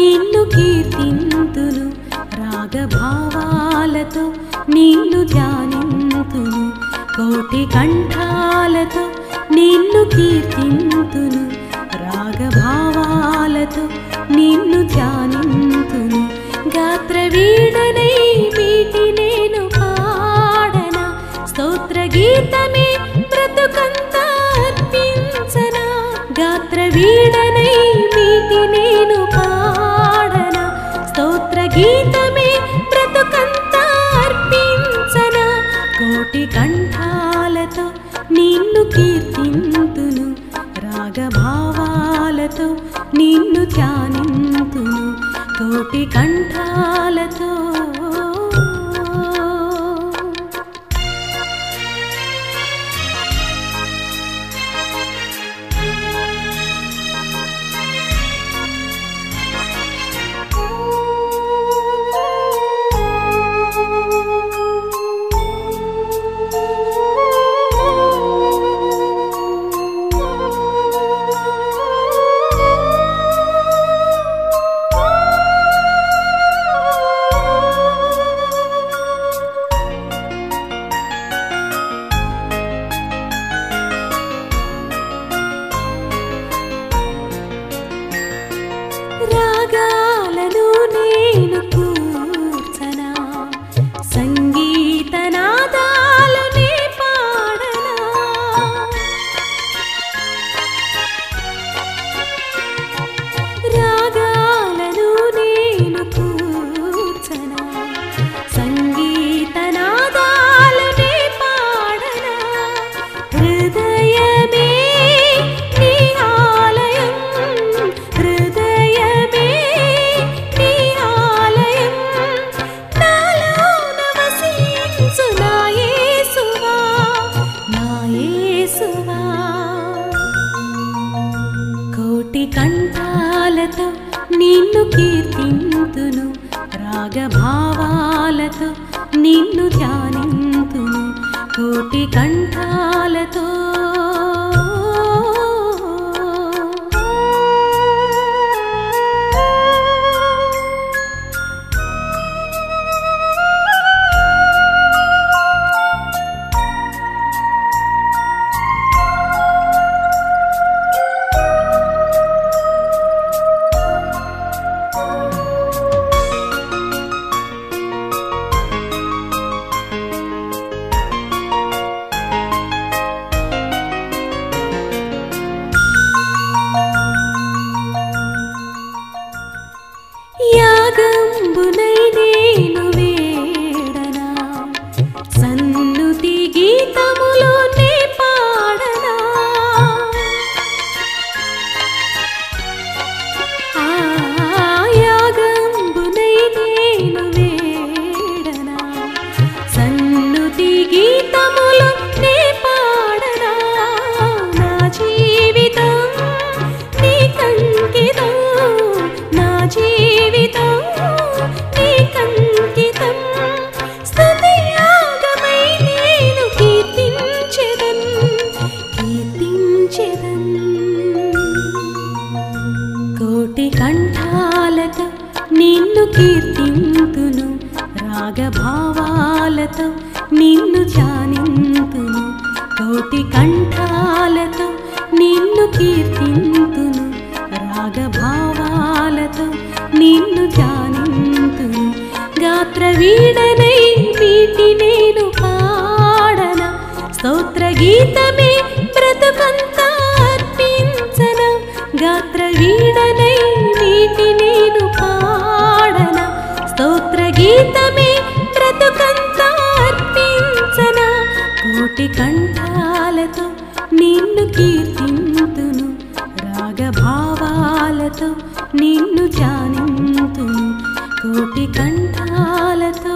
నిన్ను కీర్తింతును, రాగభావాలతో నిన్ను ధ్యానింతును, కోటి కంఠాలతో నిన్ను కీర్తింతును, రాగభావాలతో నిన్ను ధ్యానింతును. గాత్ర వీడనై వీటి నేను పాడనా, స్తోత్ర గీతమే బ్రతుకంతా అర్పించనా. గాత్ర వీడనై వీటి నేను పాడనా, స్తోత్ర గీతమే బ్రతుకంతా అర్పించనా. కోటి కంఠాలతో నిన్ను కీర్తింతును, రాగభావాలతో నిన్ను ధ్యానింతును, కోటి కంఠాలతో. రాగాలను నేను కూర్చనా, సంగీత నాదాలనే పాడనా. రాగాలను నేను కూర్చనా, సంగీత నాదాలనే పాడనా. హృదయమే నీ ఆలయం, హృదయమే నీ ఆలయం, నాలోన వసించు నా యేసువా, నా యేసువా. కోటి కంఠాలతో నిన్ను కీర్తింతును, రాగభావాలతో నిన్ను ధ్యానింతును, కోటి కంఠాలతో. యాగంబునై నేను వేడనా, సన్నుతి గీతములోనే పాడనా. యాగంబునై నేను వేడనా, సన్నుతి గీతములోనే పాడనా. నా జీవితం నీకంకితం, నా జీవితం నీకంకితం. స్తుతి యాగమై నేను కీర్తించెదన్, కీర్తించెదన్. కోటి కంఠాలతో నిన్ను కీర్తింతును, రాగభావాలతో నిన్ను ధ్యానింతును, కోటి కంఠాలతో నిన్ను కీర్తింతును, రాగభావాలతో నిన్ను ధ్యానింతును. గాత్ర వీడనై వీటి నేను పాడనా, స్తోత్ర గీతమే బ్రతుకంతా అర్పించనా. గాత్ర వీడనై వీటి నేను పాడనా, స్తోత్ర గీతమే బ్రతుకంతా అర్పించనా. కోటి కంఠాలతో నిన్ను కీర్తింతును, రాగభావాలతో నిన్ను ధ్యానింతును, కోటి కంఠాలతో.